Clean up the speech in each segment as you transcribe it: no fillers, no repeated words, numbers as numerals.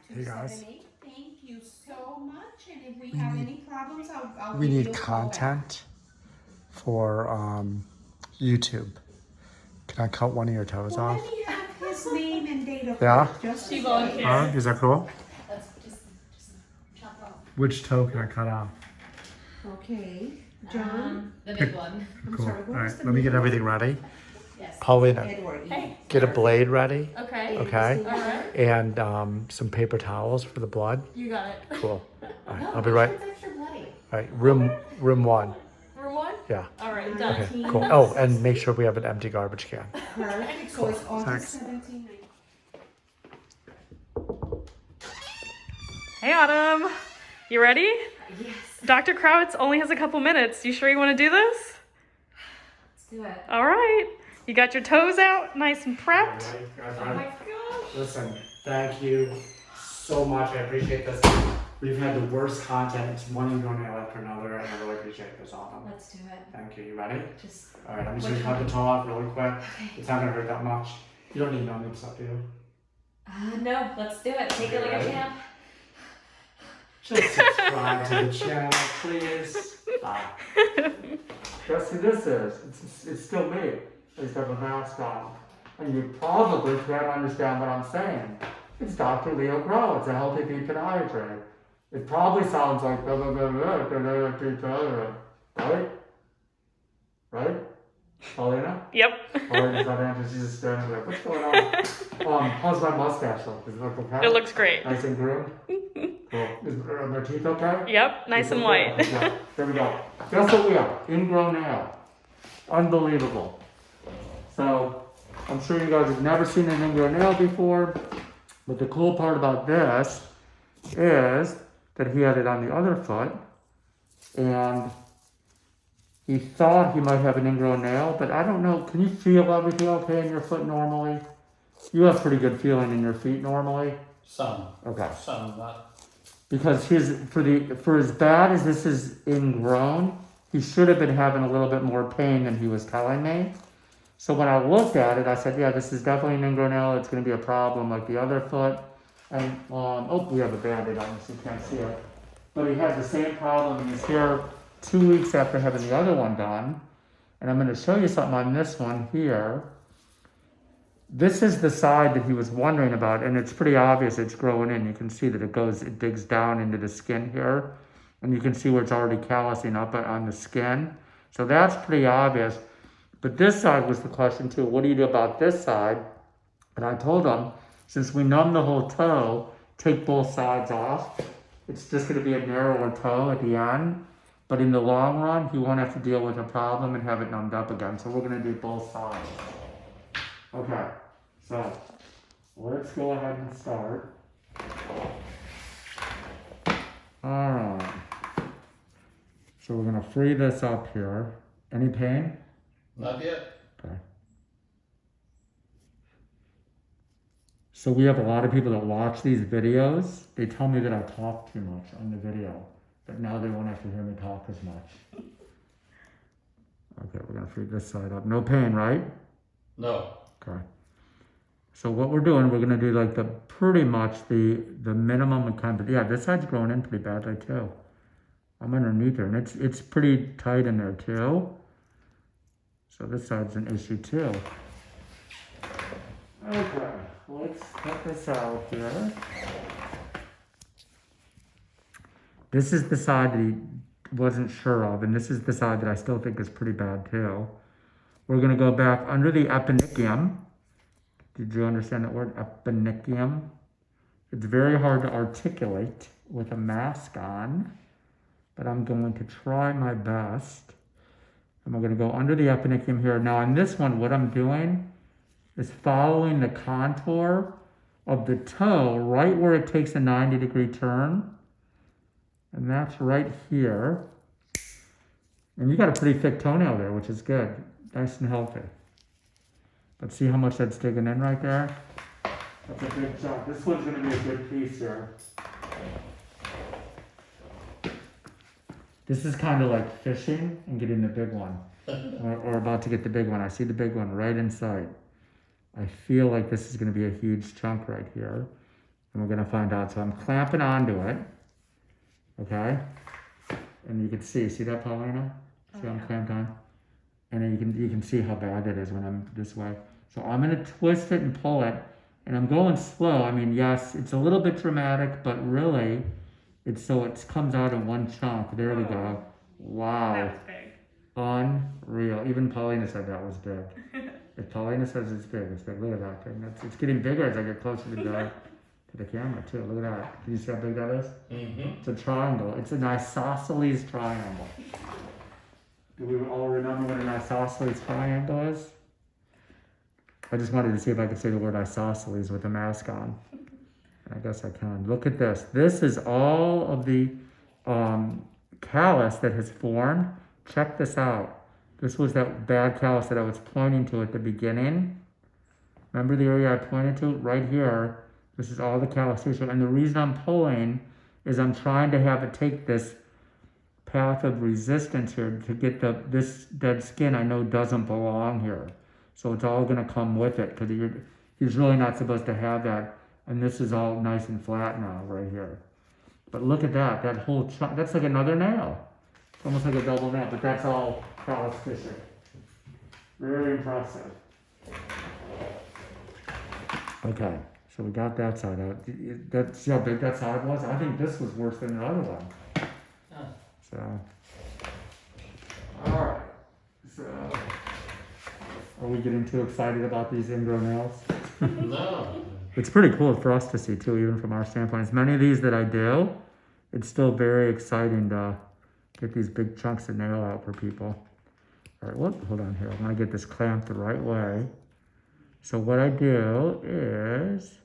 Hey guys. 278. Thank you so much. And if we have any problems, I'll We give need you a call back. content for YouTube. Can I cut one of your toes Well, off? let me have his name and date of Yeah? birth. Just She in volunteered. case. Is that cool? Let's just chop it off. Which toe can I cut off? Okay. John. The big one. I'm Cool. sorry. All What was right, the let me get name? everything ready. Yes. Paulina, Edward. Hey. get a blade ready. Okay. Okay. Alright. And some paper towels for the blood. You got it. Cool. All right, No, I'll be right. It's extra bloody. All right, room 1. Room 1? Yeah. Alright, done. Okay, cool. Oh, and make sure we have an empty garbage can. Perfect. So it's August Thanks. 17th. Hey Autumn, you ready? Yes. Dr. KRAWETZ only has a couple minutes. You sure you want to do this? Let's do it. All right. You got your toes out, nice and prepped. Oh my gosh. Listen, thank you so much. I appreciate this. We've had the worst content. It's one ingrown nail after another, and I really appreciate this, Autumn. Let's do it. Thank you. You ready? Just. All right, I'm just gonna cut the toe off really quick. It's not gonna hurt that much. You don't need no stuff, do you? No, let's do it. Take it like a champ. Just subscribe to the channel, please. Guess who this is? It's still me. I just have a mask on. And you probably can't understand what I'm saying. It's Dr. Leo KRAWETZ, a healthy pediatrician. It probably sounds like blah, blah, blah, blah, blah, blah, blah, blah, right? Right? Paulina? Yep. Paulina's not answering. She's just staring like, what's going on? How's my mustache look? Does it look okay? It looks great. Nice and groomed? Cool. Are my teeth okay? Yep, nice and white. Okay. There we go. Guess what we have? Ingrown nail. Unbelievable. So, I'm sure you guys have never seen an ingrown nail before, but the cool part about this is that he had it on the other foot, and he thought he might have an ingrown nail, but I don't know. Can you feel everything okay in your foot normally? You have pretty good feeling in your feet normally? Some, Okay. not. Because for as bad as this is ingrown, he should have been having a little bit more pain than he was telling me. So when I looked at it, I said, yeah, this is definitely an ingrown nail. It's going to be a problem like the other foot. And, oh, we have a Band-Aid on this, so you can't see it. But he had the same problem in his hair 2 weeks after having the other one done. And I'm going to show you something on this one here. This is the side that he was wondering about, and it's pretty obvious it's growing in. You can see that it digs down into the skin here, and you can see where it's already callousing up on the skin. So that's pretty obvious. But this side was the question too. What do you do about this side? And I told him, since we numb the whole toe, take both sides off. It's just going to be a narrower toe at the end. But in the long run, he won't have to deal with a problem and have it numbed up again. So we're going to do both sides. Okay, so let's go ahead and start. Alright. So we're going to free this up here. Any pain? Not yet. Okay. So we have a lot of people that watch these videos. They tell me that I talk too much on the video. But now they won't have to hear me talk as much. Okay, we're going to free this side up. No pain, right? No. Okay. So what we're doing, we're gonna do like pretty much the minimum and kind of, yeah, this side's growing in pretty badly too. I'm underneath there, and it's pretty tight in there too. So this side's an issue too. Okay, let's cut this out here. This is the side that he wasn't sure of, and this is the side that I still think is pretty bad too. We're going to go back under the eponychium. Did you understand that word, eponychium? It's very hard to articulate with a mask on, but I'm going to try my best. And we're going to go under the eponychium here. Now on this one, what I'm doing is following the contour of the toe right where it takes a 90-degree turn. And that's right here. And you got a pretty thick toenail there, which is good. Nice and healthy. But see how much that's digging in right there? That's a good job. This one's going to be a good piece here. This is kind of like fishing and getting the big one. or about to get the big one. I see the big one right in sight. I feel like this is going to be a huge chunk right here. And we're gonna find out. So I'm clamping onto it. Okay? And you can see that, Paulina? See I'm clamped on? And then you can see how bad it is when I'm this way. So I'm gonna twist it and pull it, and I'm going slow. I mean, yes, it's a little bit dramatic, but really, it comes out in one chunk. There we go. Wow. That was big. Unreal. Even Paulina said that was big. If Paulina says it's big, it's big. Look at that thing. It's getting bigger as I get closer to the camera too. Look at that. Can you see how big that is? Mm-hmm. It's a triangle. It's an isosceles triangle. Do we all remember what an isosceles triangle is? I just wanted to see if I could say the word isosceles with a mask on. I guess I can. Look at this. This is all of the callus that has formed. Check this out. This was that bad callus that I was pointing to at the beginning. Remember the area I pointed to? Right here. This is all the callus tissue. And the reason I'm pulling is I'm trying to have it take this path of resistance here to get this dead skin I know doesn't belong here. So it's all going to come with it because he's really not supposed to have that. And this is all nice and flat now right here. But look at that whole chunk. That's like another nail. It's almost like a double nail, but that's all callus tissue. Very impressive. Okay, so we got that side out. See how big that side was? I think this was worse than the other one. Huh. So, all right. So, are we getting too excited about these ingrown nails? No. It's pretty cool for us to see too, even from our standpoint. As many of these that I do, it's still very exciting to get these big chunks of nail out for people. All right, hold on here. I want to get this clamped the right way. So what I do is,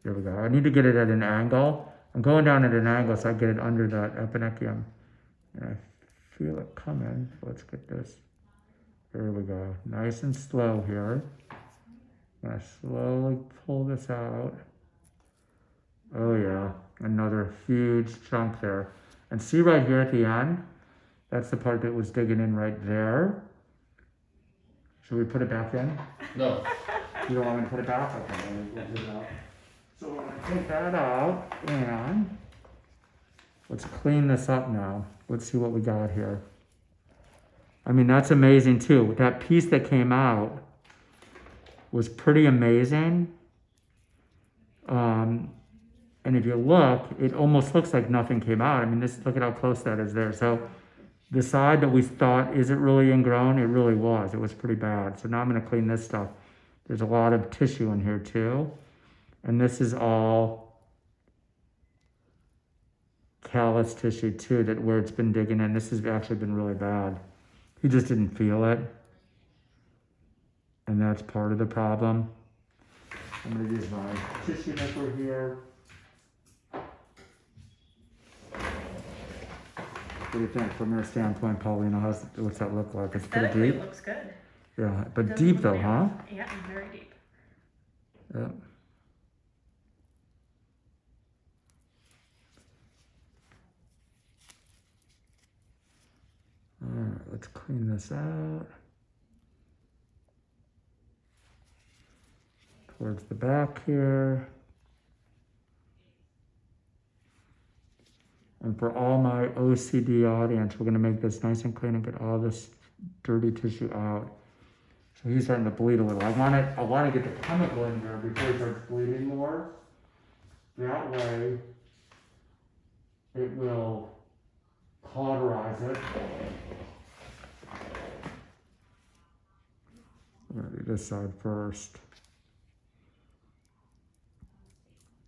there we go. I need to get it at an angle. I'm going down at an angle so I get it under that epinecium. And I feel it coming. Let's get this. There we go. Nice and slow here. I'm going to slowly pull this out. Oh yeah, another huge chunk there. And see right here at the end? That's the part that was digging in right there. Should we put it back in? No. You don't want me to put it back? Okay, we'll get it out. So we're going to take that out and let's clean this up now. Let's see what we got here. I mean, that's amazing too. That piece that came out was pretty amazing. And if you look, it almost looks like nothing came out. I mean, look at how close that is there. So the side that we thought, is it really ingrown? It really was. It was pretty bad. So now I'm going to clean this stuff. There's a lot of tissue in here too. And this is all callus tissue too, where it's been digging in. This has actually been really bad. He just didn't feel it. And that's part of the problem. I'm going to use my tissue nipper here. What do you think from your standpoint, Paulina? What's that look like? It's pretty Aesthetically, deep. it looks good. Yeah, but Doesn't deep look though, real. huh? Yeah, very deep. Yeah. All right, let's clean this out. Towards the back here. And for all my OCD audience, we're going to make this nice and clean and get all this dirty tissue out. So he's starting to bleed a little. I want to get the chemical in there before he starts bleeding more. That way, it will cauterize it. I'm going to do this side first.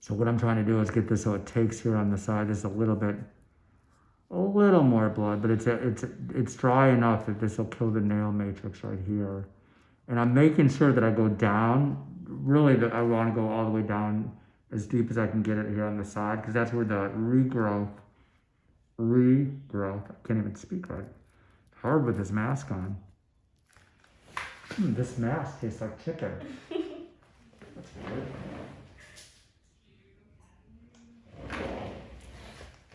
So what I'm trying to do is get this so it takes here on the side just a little more blood, but it's dry enough that this will kill the nail matrix right here. And I'm making sure that I go down, really I want to go all the way down as deep as I can get it here on the side, because that's where the regrowth, I can't even speak right. It's hard with this mask on. This mask tastes like chicken. That's weird.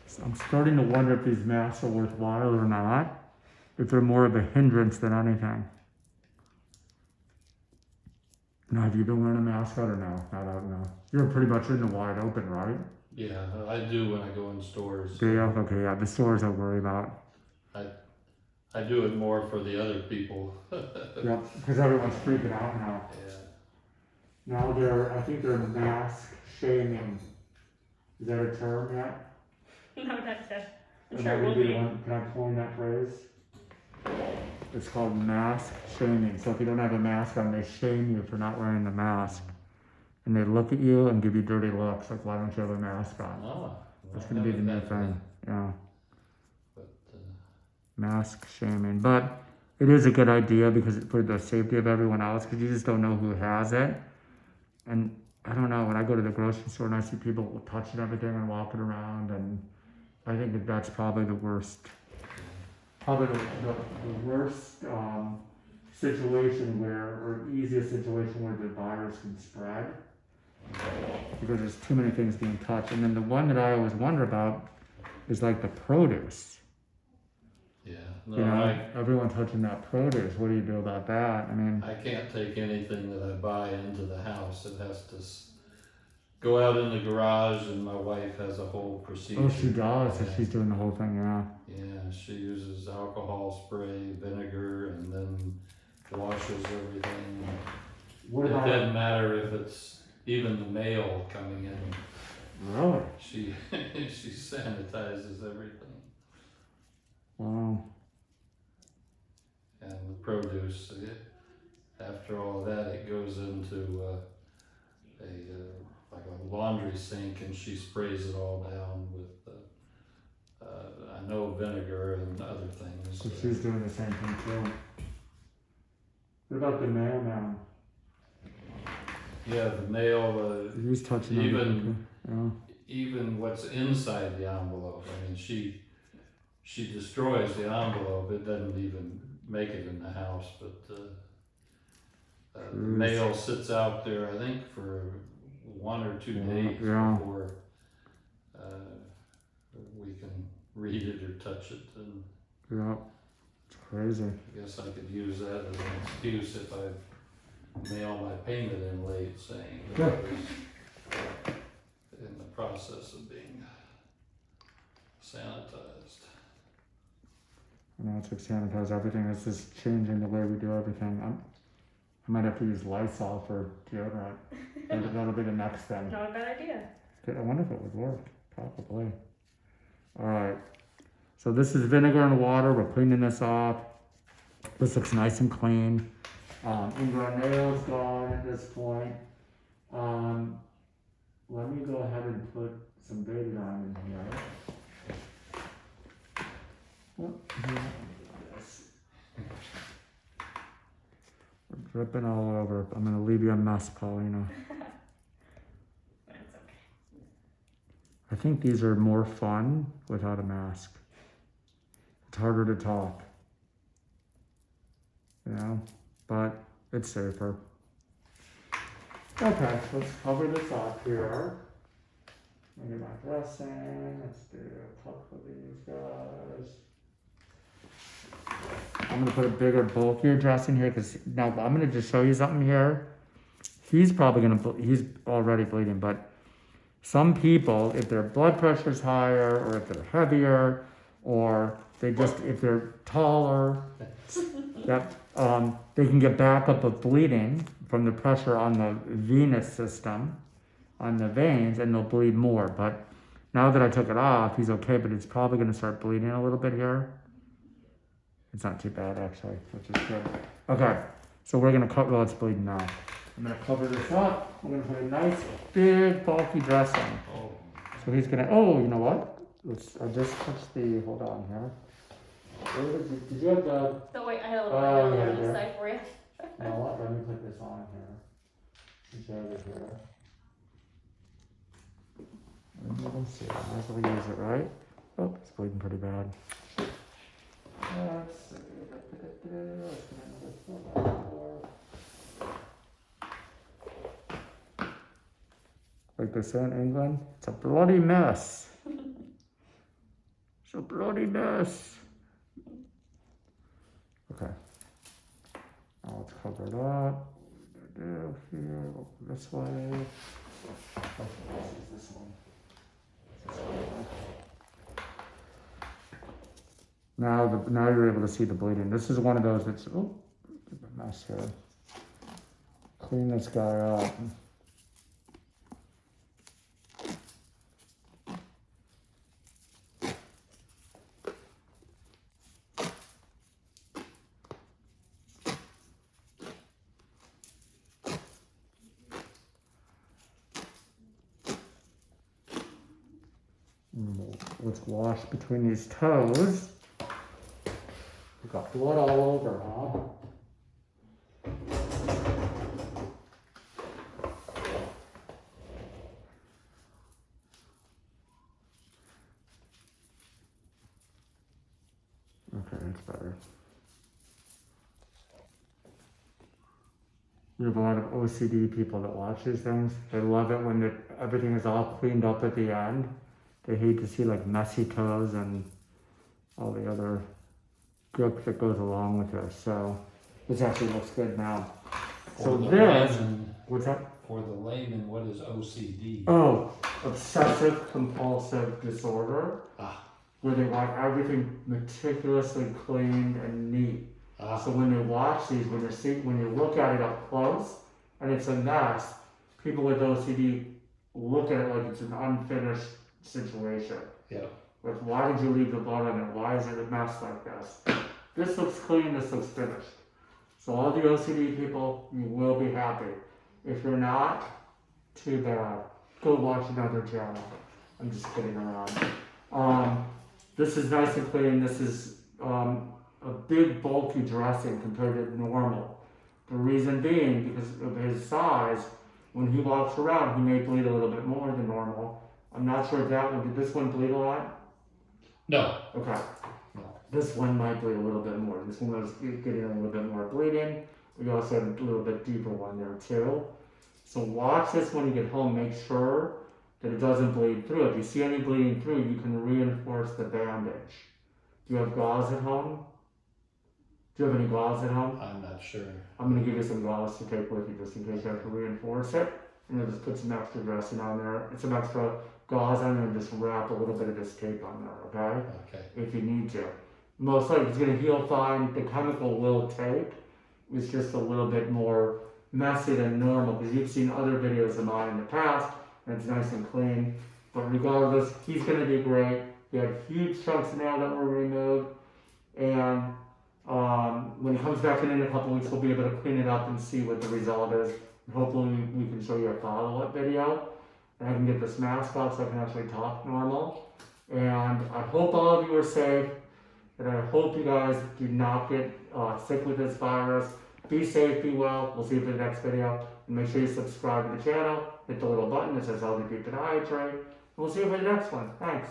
So I'm starting to wonder if these masks are worthwhile or not, if they're more of a hindrance than anything. Now, have you been wearing a mask out or no? I don't know. You're pretty much in the wide open, right? Yeah, I do when I go in stores. Do you? Okay, yeah. The stores I worry about. I do it more for the other people. Yep, because everyone's freaking out now. Yeah. Now I think they're mask shaming. Is that a term yet? No, that's it. I'm Am sure I it will gonna be. Can I coin that phrase? It's called mask shaming. So if you don't have a mask on, they shame you for not wearing the mask. And they look at you and give you dirty looks, like, why don't you have a mask on? Oh, That's gonna be the new thing, yeah. But, Mask shaming, but it is a good idea because for the safety of everyone else, because you just don't know who has it. And I don't know, when I go to the grocery store and I see people touching everything and walking around, and I think that that's probably the worst. Probably the worst situation or easiest situation where the virus can spread, because there's too many things being touched. And then the one that I always wonder about is like the produce. yeah, no, You know, everyone touching that produce. What do you do about that? I mean, I can't take anything that I buy into the house. It has to go out in the garage, and my wife has a whole procedure. oh, she does. So Yeah. she's doing the whole thing, yeah. Yeah, she uses alcohol spray, vinegar, and then washes everything. What It about? doesn't matter if it's even the mail coming in. Really? She she sanitizes everything. Wow. And the produce, after all that, it goes into like a laundry sink, and she sprays it all down with I know vinegar and other things. So she's doing the same thing too. What about the mailman? Yeah, the mail. He's touching Even- everything, yeah. Even what's inside the envelope. I mean, she destroys the envelope. It doesn't even make it in the house, but the mail sits out there, I think, for 1 or 2 days Yeah. before we can read it or touch it. And Yeah. It's crazy. I guess I could use that as an excuse if I mail my payment in late, saying that I was in the process of being sanitized. I know it's like sanitize everything. It's just changing the way we do everything. I might have to use Lysol for deodorant. That'll be the next thing. Not a bad idea. I wonder if it would work. Probably. All right. So this is vinegar and water. We're cleaning this off. This looks nice and clean. Ingrown nails gone at this point. Let me go ahead and put some Betadine in here. Oh, yeah, this. We're dripping all over. I'm gonna leave you a mess, Paulina. But it's okay. I think these are more fun without a mask. It's harder to talk. You know? But it's safer. Okay, let's cover this up here. Let me get my dressing. Let's do a couple of these guys. I'm gonna put a bigger, bulkier dressing here because now I'm gonna just show you something here. He's probably he's already bleeding, but some people, if their blood pressure is higher, or if they're heavier, or if they're taller, yep, they can get backup of bleeding from the pressure on the venous system, on the veins, and they'll bleed more. But now that I took it off, he's okay, but it's probably going to start bleeding a little bit here. It's not too bad, actually, which is good. Okay, so we're going to cut, well, it's bleeding now. I'm going to cover this up. I'm going to put a nice, big, bulky dressing. Oh, So he's going to, oh, you know what? I just touched hold on here. Did you have the, So wait, I had a little Oh, bit yeah, on the yeah. side for you. you know what? Let me put this on here. Did you have it here? Let me see. I might as well use it, right? Oh, it's bleeding pretty bad. Let's see. Let's get another fill out more. Like they say in England, it's a bloody mess. It's a bloody mess. Okay. Now let's cover it up. do here, this way. Okay, this is this one. Now you're able to see the bleeding. This is one of those that's, oh, a mess here. Clean this guy up. Let's wash between these toes. We've got blood all over, huh? Okay, that's better. We have a lot of OCD people that watch these things. They love it when everything is all cleaned up at the end. They hate to see like messy toes and all the other gook that goes along with this. So this actually looks good now. So this, what's that? For the layman, what is OCD? Oh, obsessive compulsive disorder, where they want everything meticulously cleaned and neat. So when they watch these, when you look at it up close and it's a mess, people with OCD look at it like it's an unfinished situation. Yeah. Like, why did you leave the blood on it? Why is it a mess like this? This looks clean, this looks finished. So all the OCD people, you will be happy. If you're not, too bad. Go watch another channel. I'm just kidding around. This is nice and clean. This is a big bulky dressing compared to normal. The reason being, because of his size, when he walks around, he may bleed a little bit more than normal. I'm not sure if that one, did this one bleed a lot? No. Okay. No. This one might bleed a little bit more. This one was getting a little bit more bleeding. We also have a little bit deeper one there too. So watch this when you get home. Make sure that it doesn't bleed through. If you see any bleeding through, you can reinforce the bandage. Do you have gauze at home? Do you have any gauze at home? I'm not sure. I'm going to give you some gauze to take with you just in case you have to reinforce it. I'm going to just put some extra dressing on there. It's some extra gauze on there and just wrap a little bit of this tape on there, okay? Okay. If you need to. Most likely it's going to heal fine. The chemical will take. It's just a little bit more messy than normal because you've seen other videos of mine in the past and it's nice and clean. But regardless, he's going to be great. He had huge chunks of nail that were removed, and when he comes back in a couple weeks, we'll be able to clean it up and see what the result is. Hopefully we can show you a follow-up video and I can get this mask off so I can actually talk normal. And I hope all of you are safe, and I hope you guys do not get sick with this virus. Be safe, be well. We'll see you for the next video. And make sure you subscribe to the channel, hit the little button that says LDP Podiatry, and we'll see you for the next one. Thanks.